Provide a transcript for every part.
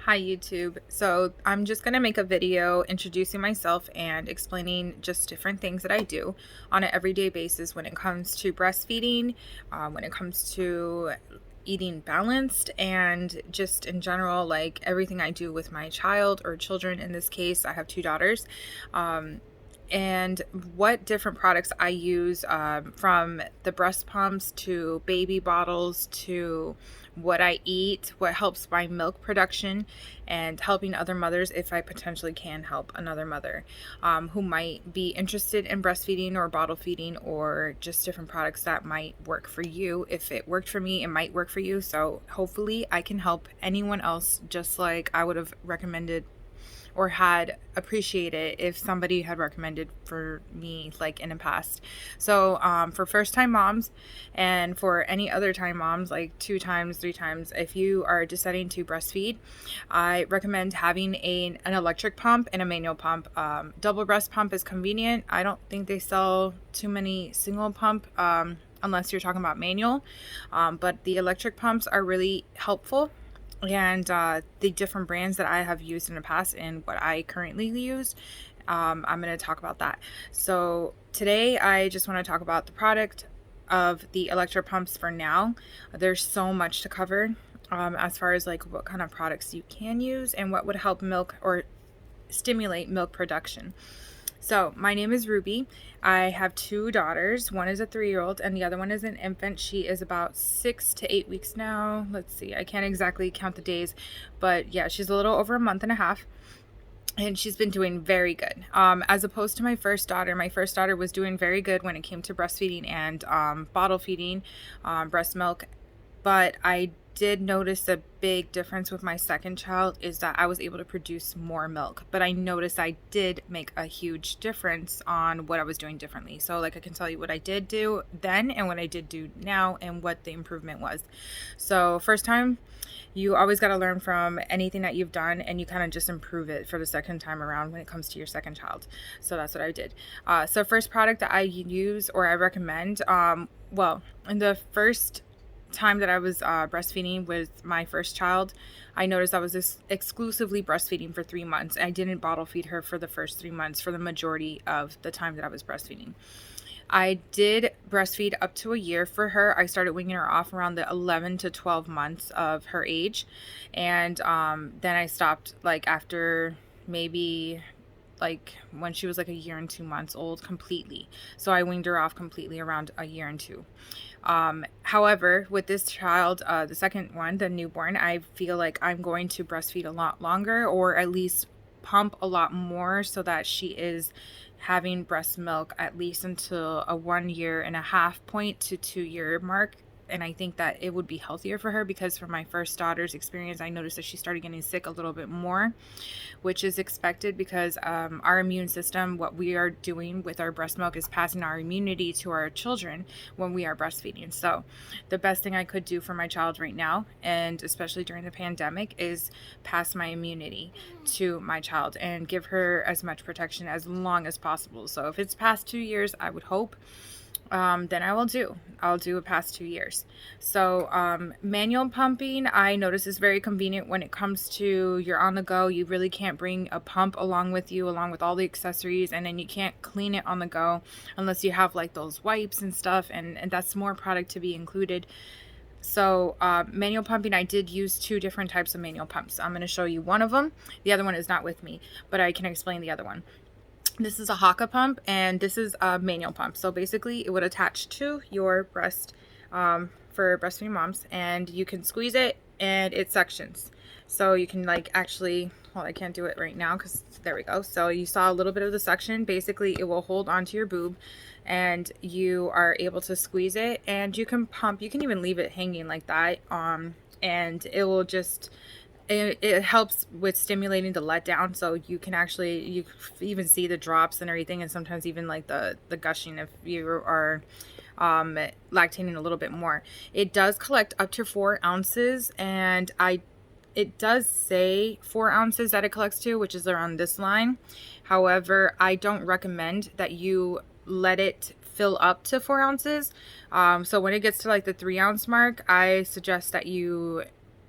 Hi YouTube. So I'm just going to make a video introducing myself and explaining just different things that I do on an everyday basis when it comes to breastfeeding, when it comes to eating balanced, and just in general, like everything I do with my child or children. In this case, I have two daughters. And what different products I use, from the breast pumps to baby bottles to what I eat, what helps my milk production, and helping other mothers if I potentially can help another mother who might be interested in breastfeeding or bottle feeding, or just different products that might work for you. If it worked for me, it might work for you. So hopefully I can help anyone else, just like I would have recommended or had appreciated if somebody had recommended for me like in the past. So for first time moms and for any other time moms, like 2 times, 3 times, if you are deciding to breastfeed, I recommend having an electric pump and a manual pump. Double breast pump is convenient. I don't think they sell too many single pump, unless you're talking about manual, but the electric pumps are really helpful. And the different brands that I have used in the past and what I currently use, I'm going to talk about that. So today I just want to talk about the product of the electric pumps for now. There's so much to cover, as far as like what kind of products you can use and what would help milk or stimulate milk production. So my name is Ruby. I have two daughters. One is a 3-year-old and the other one is an infant. She is about 6 to 8 weeks now. Let's see, I can't exactly count the days, but yeah, she's a little over a month and a half. And she's been doing very good. As opposed to my first daughter was doing very good when it came to breastfeeding and bottle feeding, breast milk. But I did notice a big difference with my second child is that I was able to produce more milk, but I noticed I did make a huge difference on what I was doing differently. So like I can tell you what I did do then and what I did do now and what the improvement was. So first time, you always got to learn from anything that you've done, and you kind of just improve it for the second time around when it comes to your second child. So that's what I did. So first product that I use or I recommend, well, in the first time that I was breastfeeding with my first child, I noticed I was exclusively breastfeeding for 3 months. I didn't bottle feed her for the first 3 months for the majority of the time that I was breastfeeding. I did breastfeed up to a year for her. I started weaning her off around the 11 to 12 months of her age. And then I stopped like after maybe like when she was like a year and 2 months old completely. So I weaned her off completely around a year and two. However, with this child, the second one, the newborn, I feel like I'm going to breastfeed a lot longer, or at least pump a lot more, so that she is having breast milk at least until a 1.5 year point to 2 year mark. And I think that it would be healthier for her, because for my first daughter's experience, I noticed that she started getting sick a little bit more, which is expected because our immune system, what we are doing with our breast milk is passing our immunity to our children when we are breastfeeding. So the best thing I could do for my child right now, and especially during the pandemic, is pass my immunity to my child and give her as much protection as long as possible. So if it's past 2 years, I would hope, then I'll do it past 2 years. So manual pumping, I notice, is very convenient when it comes to you're on the go. You really can't bring a pump along with you, along with all the accessories, and then you can't clean it on the go unless you have like those wipes and stuff, and that's more product to be included. So manual pumping, I did use 2 different types of manual pumps. I'm going to show you one of them. The other one is not with me, but I can explain the other one. This is a Haka pump, and this is a manual pump. So basically it would attach to your breast, for breastfeeding moms, and you can squeeze it and it suctions. So you can like actually, well, I can't do it right now because there we go. So you saw a little bit of the suction. Basically it will hold onto your boob and you are able to squeeze it, and you can pump. You can even leave it hanging like that, and it will just, it helps with stimulating the letdown. So you can actually, you even see the drops and everything, and sometimes even like the gushing if you are lactating a little bit more. It does collect up to 4 ounces, and it does say 4 ounces that it collects to, which is around this line. However, I don't recommend that you let it fill up to 4 ounces. So when it gets to like the 3 ounce mark, I suggest that you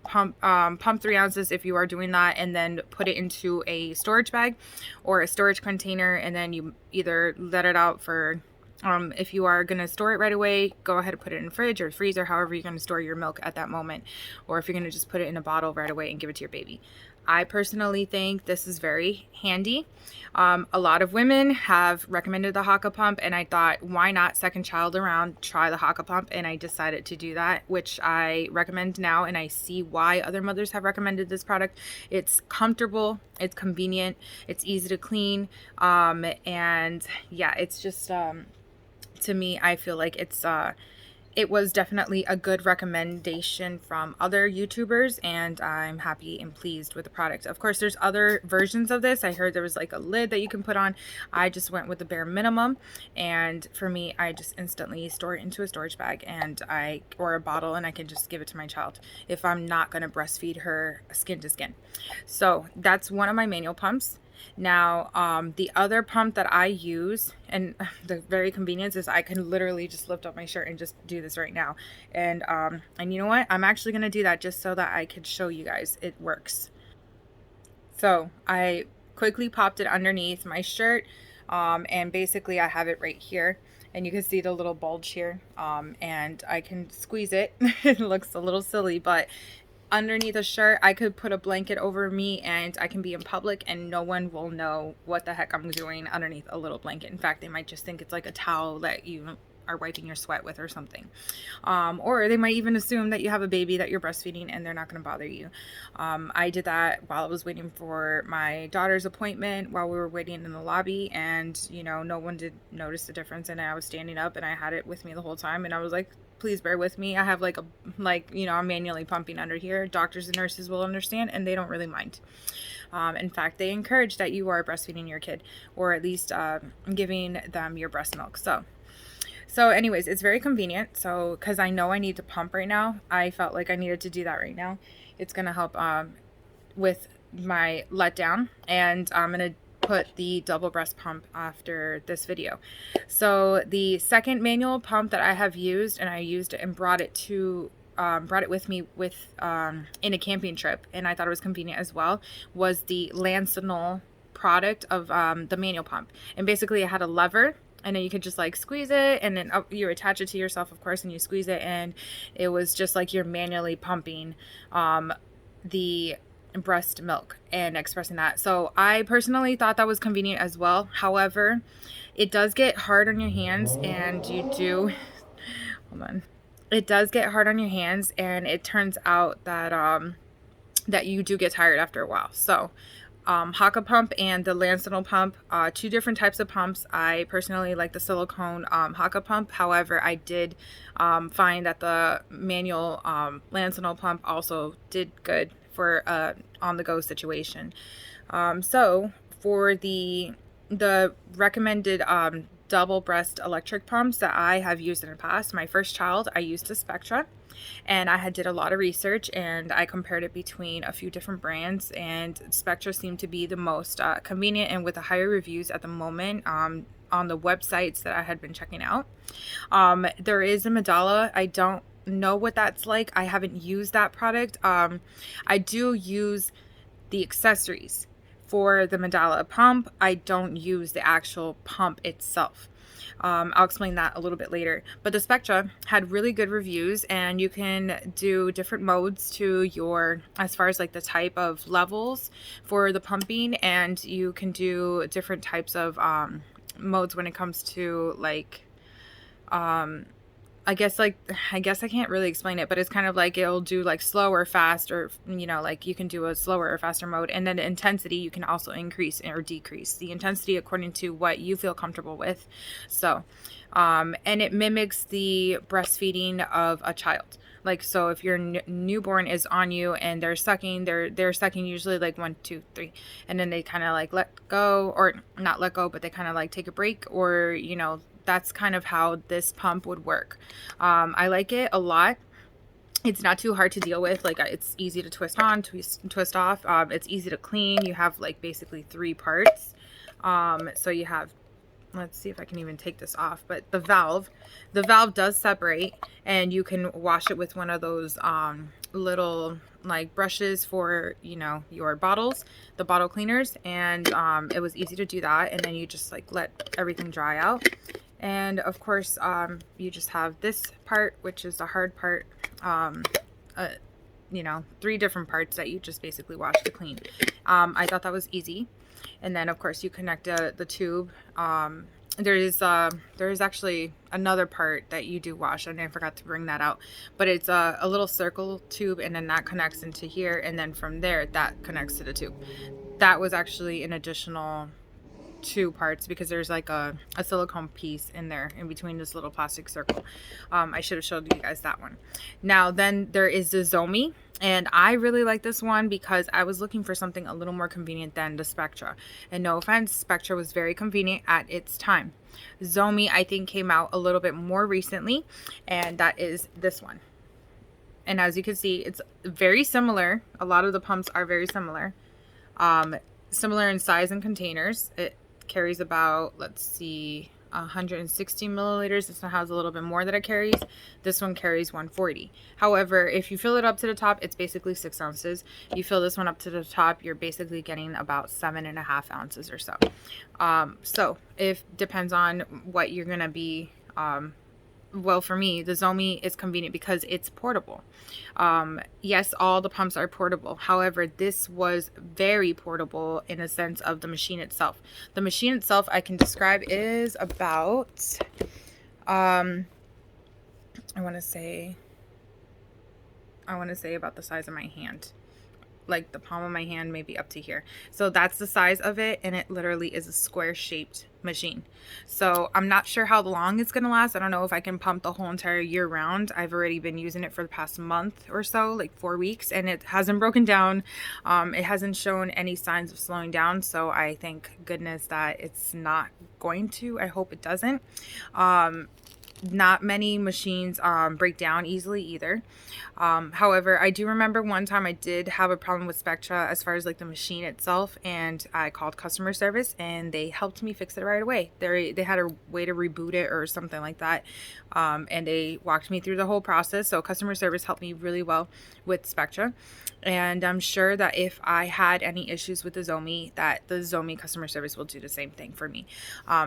pump 3 ounces if you are doing that, and then put it into a storage bag or a storage container, and then you either let it out for if you are going to store it right away, go ahead and put it in the fridge or freezer, however you're going to store your milk at that moment, or if you're going to just put it in a bottle right away and give it to your baby. I personally think this is very handy. A lot of women have recommended the Haka pump, and I thought, why not, second child around, try the Haka pump, and I decided to do that, which I recommend now, and I see why other mothers have recommended this product. It's comfortable, it's convenient, it's easy to clean, and yeah, it's just to me, I feel like it was definitely a good recommendation from other YouTubers, and I'm happy and pleased with the product. Of course, there's other versions of this. I heard there was like a lid that you can put on. I just went with the bare minimum, and for me, I just instantly store it into a storage bag or a bottle, and I can just give it to my child if I'm not going to breastfeed her skin to skin. So that's one of my manual pumps. Now, the other pump that I use, and the very convenience is I can literally just lift up my shirt and just do this right now. And you know what? I'm actually going to do that just so that I could show you guys it works. So I quickly popped it underneath my shirt, and basically I have it right here. And you can see the little bulge here, and I can squeeze it. It looks a little silly, but underneath a shirt, I could put a blanket over me and I can be in public and no one will know what the heck I'm doing underneath a little blanket. In fact, they might just think it's like a towel that you are wiping your sweat with or something. Or they might even assume that you have a baby that you're breastfeeding and they're not going to bother you. I did that while I was waiting for my daughter's appointment, while we were waiting in the lobby, and you know, no one did notice the difference, and I was standing up and I had it with me the whole time, and I was like, please bear with me. I have I'm manually pumping under here. Doctors and nurses will understand, and they don't really mind. In fact, they encourage that you are breastfeeding your kid, or at least giving them your breast milk. So anyways, it's very convenient. So, because I know I need to pump right now, I felt like I needed to do that right now. It's going to help with my letdown, and I'm going to put the double breast pump after this video. So the second manual pump that I have used, and I used it and brought it with me in a camping trip, and I thought it was convenient as well, was the Lansinoh product of the manual pump. And basically it had a lever, and then you could just like squeeze it, and then you attach it to yourself, of course, and you squeeze it, and it was just like you're manually pumping the breast milk and expressing that. So I personally thought that was convenient as well. However, it does get hard on your hands, and hold on, it does get hard on your hands, and it turns out that that you do get tired after a while. So Haka pump and the Lansinoh pump, two different types of pumps. I personally like the silicone Haka pump. However, I did find that the manual Lansinoh pump also did good for on-the-go situation. So for the recommended double breast electric pumps that I have used in the past, my first child, I used a Spectra, and I did a lot of research, and I compared it between a few different brands, and Spectra seemed to be the most convenient and with the higher reviews at the moment on the websites that I had been checking out. There is a Medalla. I don't know what that's like. I haven't used that product. I do use the accessories for the Medalla pump. I don't use the actual pump itself. I'll explain that a little bit later. But the Spectra had really good reviews, and you can do different modes to your, as far as like the type of levels for the pumping, and you can do different types of modes when it comes to like I guess I can't really explain it, but it's kind of like it'll do like slow or fast, or you know, like you can do a slower or faster mode, and then the intensity you can also increase or decrease the intensity according to what you feel comfortable with. So and it mimics the breastfeeding of a child. Like, so if your newborn is on you and they're sucking, they're sucking usually like 1, 2, 3, and then they kind of like let go, or not let go, but they kind of like take a break, or you know, that's kind of how this pump would work. I like it a lot. It's not too hard to deal with. Like, it's easy to twist on, twist off. It's easy to clean. You have like basically 3 parts. So you have, let's see if I can even take this off, but the valve does separate, and you can wash it with one of those little like brushes for, you know, your bottles, the bottle cleaners, and it was easy to do that. And then you just like let everything dry out. And of course, you just have this part, which is the hard part. Uh, you know, 3 different parts that you just basically wash to clean. I thought that was easy. And then of course you connect the tube. There is actually another part that you do wash, and I forgot to bring that out, but it's a little circle tube, and then that connects into here, and then from there that connects to the tube. That was actually an additional 2 parts because there's like a silicone piece in there in between this little plastic circle. I should have showed you guys that one. Now then there is the Zomee, and I really like this one because I was looking for something a little more convenient than the Spectra. And no offense, Spectra was very convenient at its time. Zomee I think came out a little bit more recently, and that is this one. And as you can see, it's very similar. A lot of the pumps are very similar. Similar in size and containers. It carries about, let's see, 160 milliliters. This one has a little bit more that it carries. This one carries 140. However, if you fill it up to the top, it's basically 6 ounces. You fill this one up to the top, you're basically getting about 7.5 ounces or so. So it depends on what you're gonna be. Well, for me, the Zomee is convenient because it's portable. Yes, all the pumps are portable. However, this was very portable in a sense of the machine itself. The machine itself, I can describe, is about, I want to say about the size of my hand. Like the palm of my hand, maybe up to here. So that's the size of it, and it literally is a square shaped machine. So I'm not sure how long it's gonna last. I don't know if I can pump the whole entire year round. I've already been using it for the past month or so, like 4 weeks, and it hasn't broken down. It hasn't shown any signs of slowing down, so I thank goodness that it's not going to. I hope it doesn't. Not many machines break down easily either. However, I do remember one time I did have a problem with Spectra as far as like the machine itself, and I called customer service and they helped me fix it right away. They had a way to reboot it or something like that, and they walked me through the whole process. So customer service helped me really well with Spectra, and I'm sure that if I had any issues with the Zomee, that the Zomee customer service will do the same thing for me.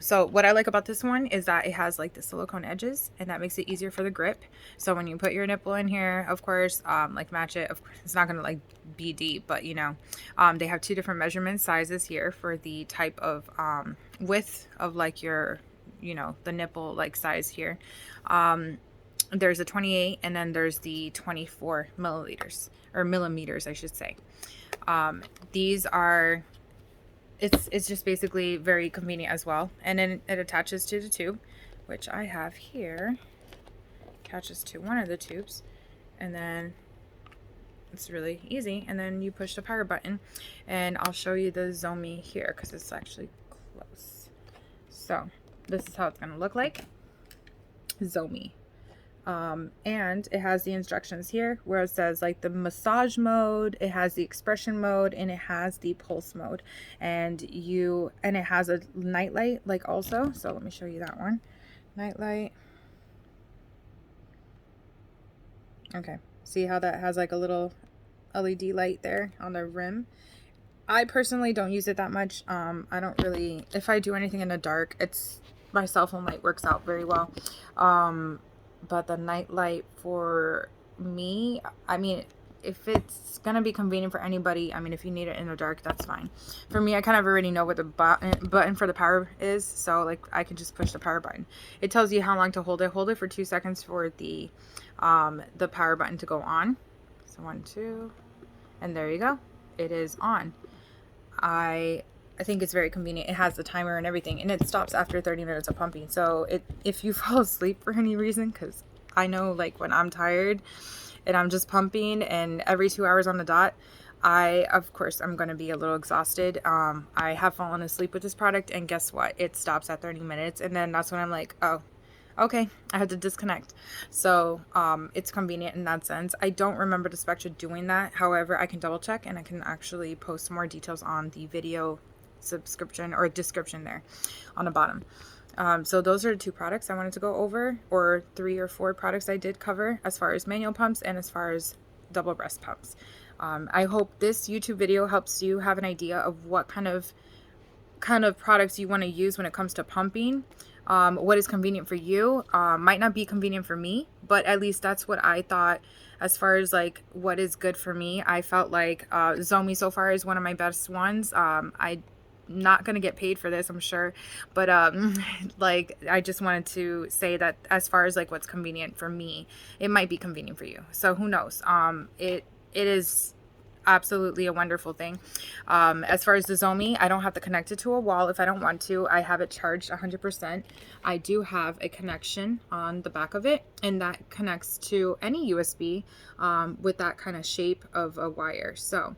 So what I like about this one is that it has like the silicone edges, and that makes it easier for the grip. So when you put your nipple in here, of course, like match it, of course it's not gonna like be deep, but you know, they have 2 different measurement sizes here for the type of width of like your, you know, the nipple like size here. There's a 28, and then there's the 24 milliliters, or millimeters I should say. These are, it's just basically very convenient as well, and then it attaches to the tube, which I have here. Attaches to one of the tubes, and then it's really easy, and then you push the power button, and I'll show you the Zomee here because it's actually close. So this is how it's going to look like. Zomee. And it has the instructions here where it says like the massage mode, it has the expression mode, and it has the pulse mode, and it has a night light like also. So let me show you that one. Night light. Okay, see how that has like a little LED light there on the rim? I personally don't use it that much. I don't really, if I do anything in the dark, my cell phone light works out very well. But the night light for me, I mean, if it's gonna be convenient for anybody, I mean, if you need it in the dark, that's fine. For me, I kind of already know what the button for the power is, so like I can just push the power button. It tells you how long to hold it. Hold it for 2 seconds for the power button to go on. So 1, 2, and there you go. It is on. I think it's very convenient. It has the timer and everything, and it stops after 30 minutes of pumping. So if you fall asleep for any reason, because I know like when I'm tired and I'm just pumping and every 2 hours on the dot, of course I'm going to be a little exhausted. I have fallen asleep with this product, and guess what? It stops at 30 minutes, and then that's when I'm like, oh, okay, I had to disconnect. So it's convenient in that sense. I don't remember the Spectra doing that. However, I can double check, and I can actually post more details on the video subscription or description there on the bottom. So those are the 2 products I wanted to go over, or 3 or 4 products I did cover as far as manual pumps and as far as double breast pumps. I hope this YouTube video helps you have an idea of what kind of products you want to use when it comes to pumping. What is convenient for you might not be convenient for me, but at least that's what I thought. As far as like what is good for me, I felt like Zomee so far is one of my best ones. I not gonna get paid for this, I'm sure, but like I just wanted to say that as far as like what's convenient for me, it might be convenient for you, so who knows. It is absolutely a wonderful thing. As far as the Zomee, I don't have to connect it to a wall if I don't want to. I have it charged 100%. I do have a connection on the back of it, and that connects to any USB with that kind of shape of a wire. So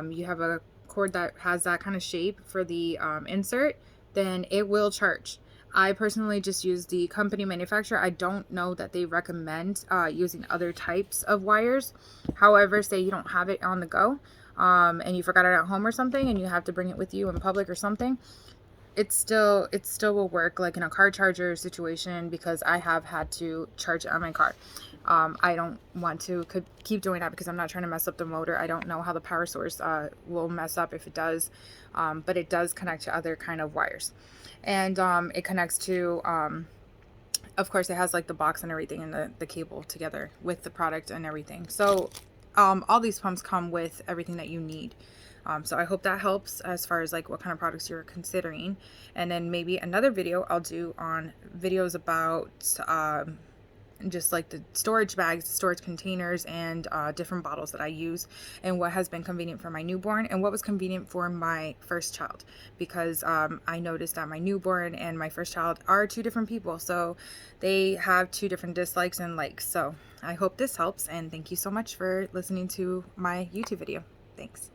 you have a cord that has that kind of shape for the insert, then it will charge. I personally just use the company manufacturer. I don't know that they recommend using other types of wires. However, say you don't have it on the go and you forgot it at home or something and you have to bring it with you in public or something, it still will work like in a car charger situation, because I have had to charge it on my car. I don't want to keep doing that because I'm not trying to mess up the motor. I don't know how the power source will mess up if it does, but it does connect to other kind of wires. And it connects to, of course, it has like the box and everything and the cable together with the product and everything. So all these pumps come with everything that you need. So I hope that helps as far as like what kind of products you're considering. And then maybe another video I'll do on videos about just like the storage bags, storage containers, and different bottles that I use, and what has been convenient for my newborn and what was convenient for my first child, because I noticed that my newborn and my first child are two different people, so they have two different dislikes and likes. So I hope this helps, and thank you so much for listening to my YouTube video. Thanks.